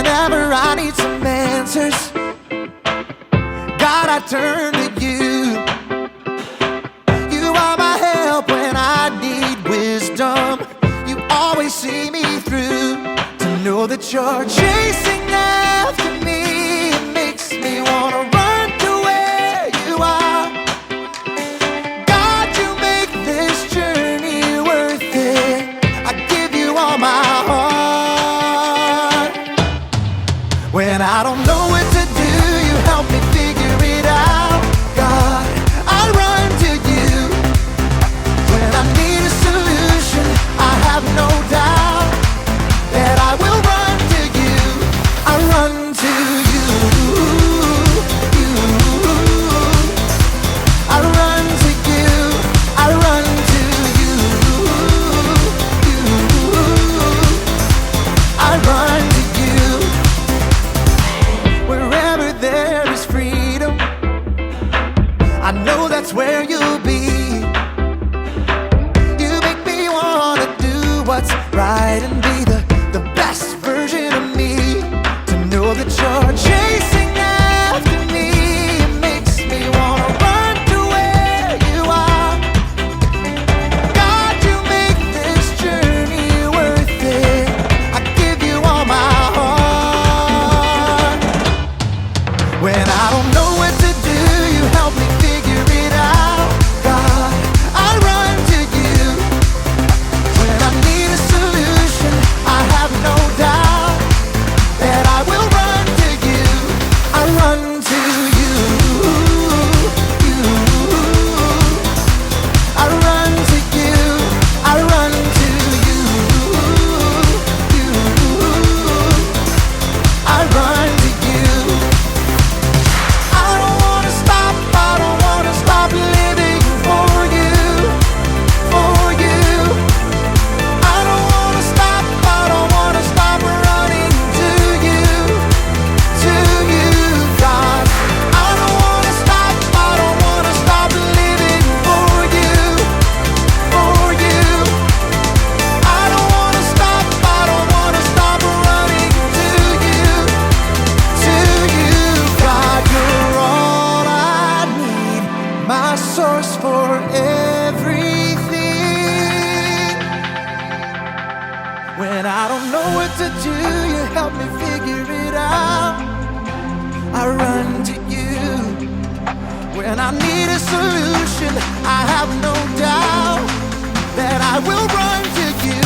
Whenever I need some answers, God, I turn to you. You are my help when I need wisdom. You always see me through. To know that you're chasing after me, it makes me wanna run to where you are. God, you make this journey worth it. I give you all my heart. When I don't know what to do, you help me figure it out. God, I run to you. When I need a solution, I have no doubt that I will run to you. I run to you. I run to you. I run to you. I run to you. Wherever there is freedom, I know that's where you'll be. You make me wanna do what's right and be the best version of me. To know that you're chasing after me, it makes me wanna run to where you are. God, you make this journey worth it. I give you all my heart. When I don't know what to do, you help me figure it out. God, I run to you. When I need a solution, I have no doubt that I will run to you. I run to you. I run to you. I run to you. I run to you. I don't wanna stop. I don't wanna stop living for you. For you. I don't wanna stop. I don't wanna stop running to you. To you, God. I don't wanna stop. I don't wanna stop living for you. For you. I don't wanna stop. I don't wanna stop running to you. To you, God. You're all I need. My source for everything. When I don't know what to do, you help me figure it out. I run to you. When I need a solution, I have no doubt that I will run to you.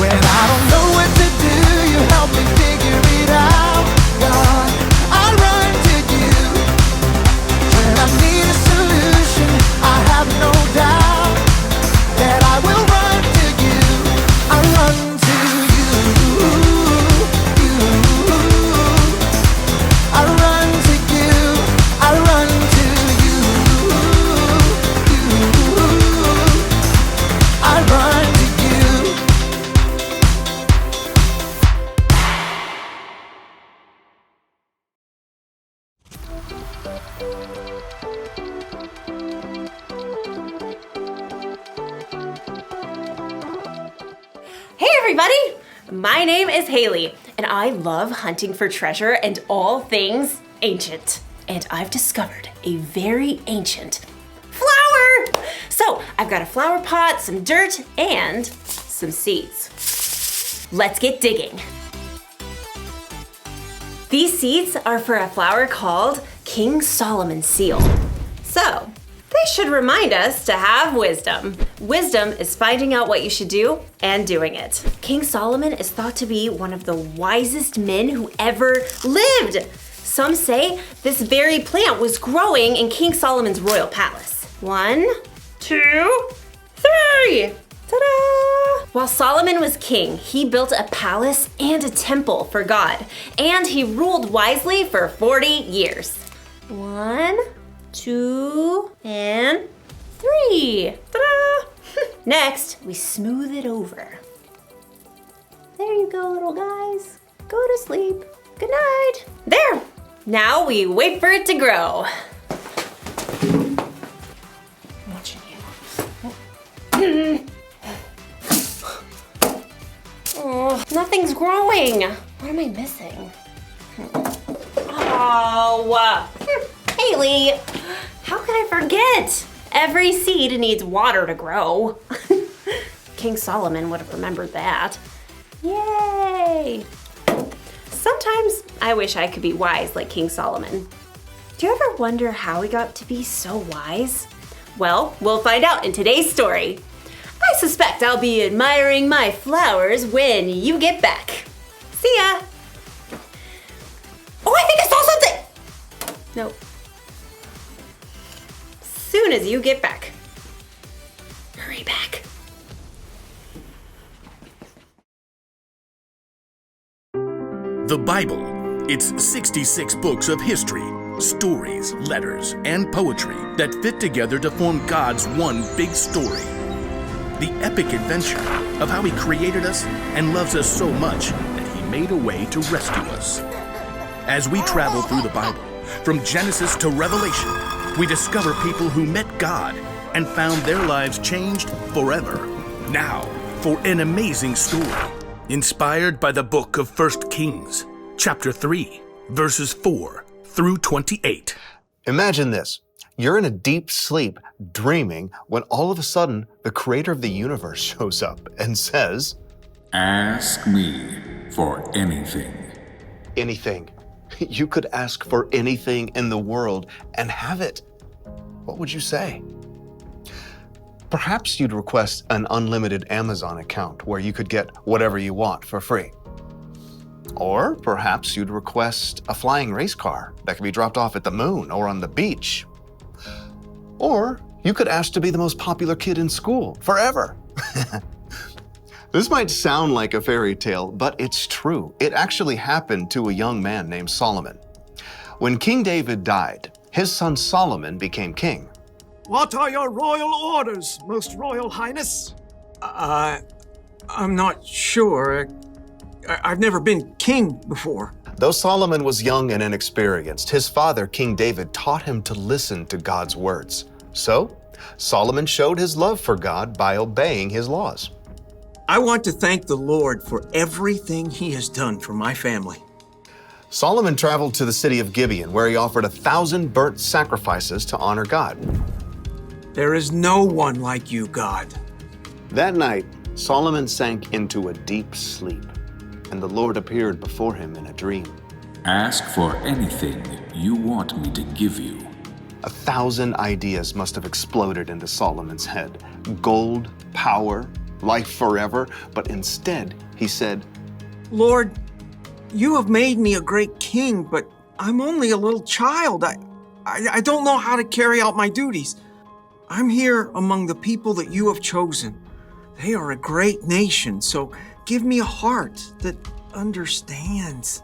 When I don't know what to do, you help me figure it out. God, I run to you. When I need a solution, I have no doubt that I will run to you. I run to you. I run to you. I run to you. I run to you. Hey everybody! My name is Haley, and I love hunting for treasure and all things ancient. And I've discovered a very ancient flower! So, I've got a flower pot, some dirt, and some seeds. Let's get digging. These seeds are for a flower called King Solomon's seal. So, they should remind us to have wisdom. Wisdom is finding out what you should do and doing it. King Solomon is thought to be one of the wisest men who ever lived. Some say this very plant was growing in King Solomon's royal palace. 1, 2, 3! Ta-da! While Solomon was king, he built a palace and a temple for God, and he ruled wisely for 40 years. 1, 2, and 3. Ta-da! Next, we smooth it over. There you go, little guys. Go to sleep. Good night. There! Now we wait for it to grow. I'm watching you. Oh, nothing's growing. What am I missing? Oh, Haley, how could I forget? Every seed needs water to grow. King Solomon would have remembered that. Yay! Sometimes I wish I could be wise like King Solomon. Do you ever wonder how he got to be so wise? Well, we'll find out in today's story. I suspect I'll be admiring my flowers when you get back. See ya! Oh, I think I saw something! Nope. Soon as you get back. Hurry back. The Bible. It's 66 books of history, stories, letters, and poetry that fit together to form God's one big story. The epic adventure of how He created us and loves us so much that He made a way to rescue us. As we travel through the Bible, from Genesis to Revelation, we discover people who met God and found their lives changed forever. Now, for an amazing story, inspired by the book of 1 Kings, chapter 3, verses 4 through 28. Imagine this. You're in a deep sleep, dreaming, when all of a sudden, the creator of the universe shows up and says, Ask me for anything. anything. You could ask for anything in the world and have it. What would you say? Perhaps you'd request an unlimited Amazon account where you could get whatever you want for free. Or perhaps you'd request a flying race car that could be dropped off at the moon or on the beach. Or you could ask to be the most popular kid in school forever. This might sound like a fairy tale, but it's true. It actually happened to a young man named Solomon. When King David died, his son Solomon became king. What are your royal orders, Most Royal Highness? I'm not sure. I've never been king before. Though Solomon was young and inexperienced, his father, King David, taught him to listen to God's words. So, Solomon showed his love for God by obeying his laws. I want to thank the Lord for everything He has done for my family. Solomon traveled to the city of Gibeon, where he offered 1,000 burnt sacrifices to honor God. There is no one like you, God. That night, Solomon sank into a deep sleep, and the Lord appeared before him in a dream. Ask for anything you want me to give you. 1,000 ideas must have exploded into Solomon's head. Gold, power, life forever. But instead, he said, Lord, you have made me a great king, but I'm only a little child. I don't know how to carry out my duties. I'm here among the people that you have chosen. They are a great nation, so give me a heart that understands.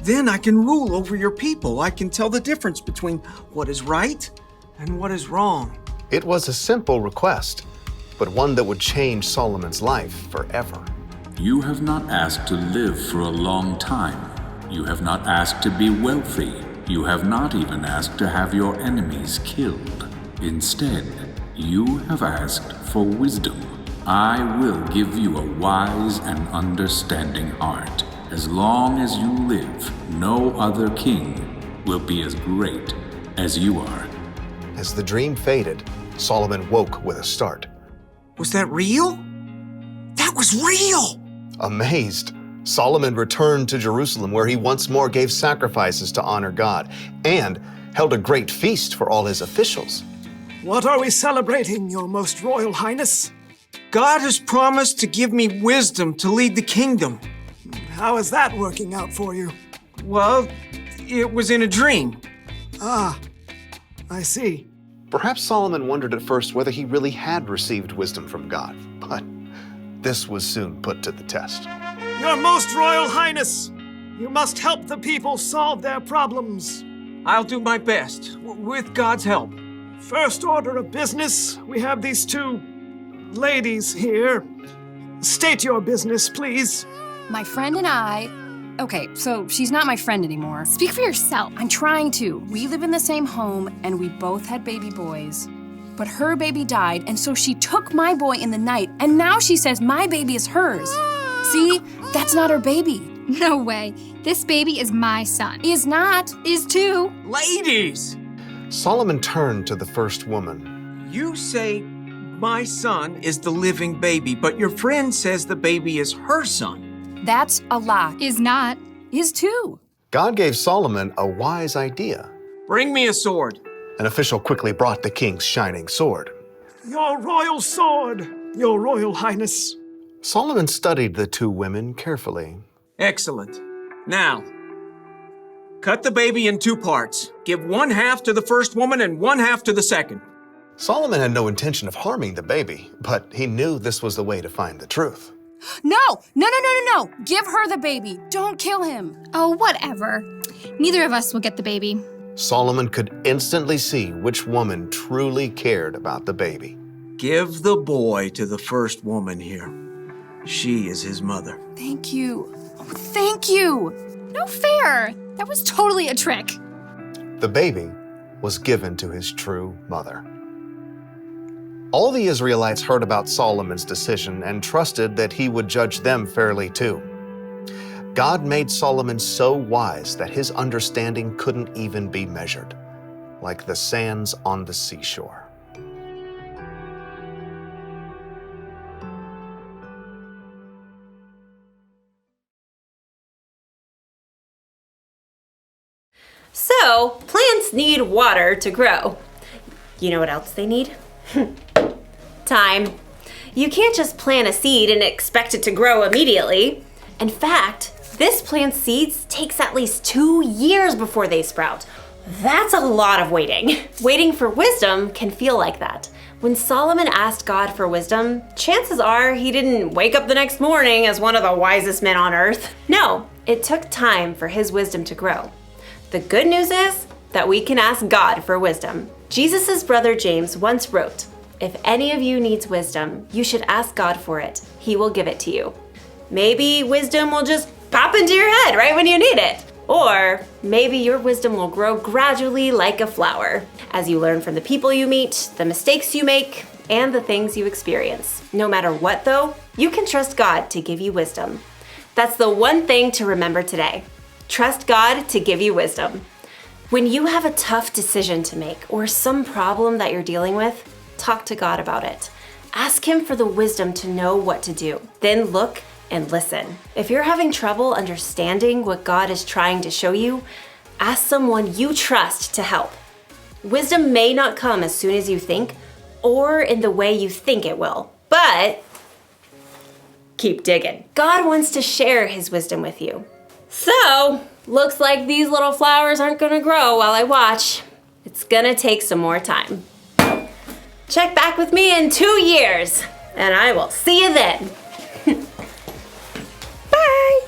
Then I can rule over your people. I can tell the difference between what is right and what is wrong. it was a simple request, but one that would change Solomon's life forever. You have not asked to live for a long time. You have not asked to be wealthy. You have not even asked to have your enemies killed. Instead, you have asked for wisdom. I will give you a wise and understanding heart. As long as you live, no other king will be as great as you are. As the dream faded, Solomon woke with a start. Was that real? That was real! Amazed, Solomon returned to Jerusalem, where he once more gave sacrifices to honor God and held a great feast for all his officials. What are we celebrating, Your Most Royal Highness? God has promised to give me wisdom to lead the kingdom. How is that working out for you? Well, it was in a dream. Ah, I see. Perhaps Solomon wondered at first whether he really had received wisdom from God, but this was soon put to the test. Your Most Royal Highness, you must help the people solve their problems. I'll do my best, with God's help. First order of business, we have these two ladies here. State your business, please. My friend and I... Okay, so she's not my friend anymore. Speak for yourself. I'm trying to. We live in the same home, and we both had baby boys. But her baby died, and so she took my boy in the night, and now she says my baby is hers. See? That's not her baby. No way. This baby is my son. Is not. Is too. Ladies! Solomon turned to the first woman. You say my son is the living baby, but your friend says the baby is her son. That's a lie. Is not. Is too. God gave Solomon a wise idea. Bring me a sword. An official quickly brought the king's shining sword. Your royal sword, your royal highness. Solomon studied the two women carefully. Excellent. Now, cut the baby in 2 parts. Give 1/2 to the first woman and 1/2 to the second. Solomon had no intention of harming the baby, but he knew this was the way to find the truth. No. Give her the baby. Don't kill him. Oh, whatever. Neither of us will get the baby. Solomon could instantly see which woman truly cared about the baby. Give the boy to the first woman here. She is his mother. Thank you. Oh, thank you. No fair. That was totally a trick. The baby was given to his true mother. All the Israelites heard about Solomon's decision and trusted that he would judge them fairly too. God made Solomon so wise that his understanding couldn't even be measured, like the sands on the seashore. So, plants need water to grow. You know what else they need? Time. You can't just plant a seed and expect it to grow immediately. In fact, this plant's seeds takes at least 2 years before they sprout. That's a lot of waiting. Waiting for wisdom can feel like that. When Solomon asked God for wisdom, chances are he didn't wake up the next morning as one of the wisest men on earth. No, it took time for his wisdom to grow. The good news is that we can ask God for wisdom. Jesus' brother James once wrote, "If any of you needs wisdom, you should ask God for it. He will give it to you." Maybe wisdom will just pop into your head right when you need it. Or maybe your wisdom will grow gradually like a flower as you learn from the people you meet, the mistakes you make, and the things you experience. No matter what though, you can trust God to give you wisdom. That's the one thing to remember today. Trust God to give you wisdom. When you have a tough decision to make or some problem that you're dealing with, talk to God about it. Ask Him for the wisdom to know what to do. Then look and listen. If you're having trouble understanding what God is trying to show you, ask someone you trust to help. Wisdom may not come as soon as you think or in the way you think it will, but keep digging. God wants to share His wisdom with you. So, looks like these little flowers aren't gonna grow while I watch. It's gonna take some more time. Check back with me in 2 years, and I will see you then. Bye!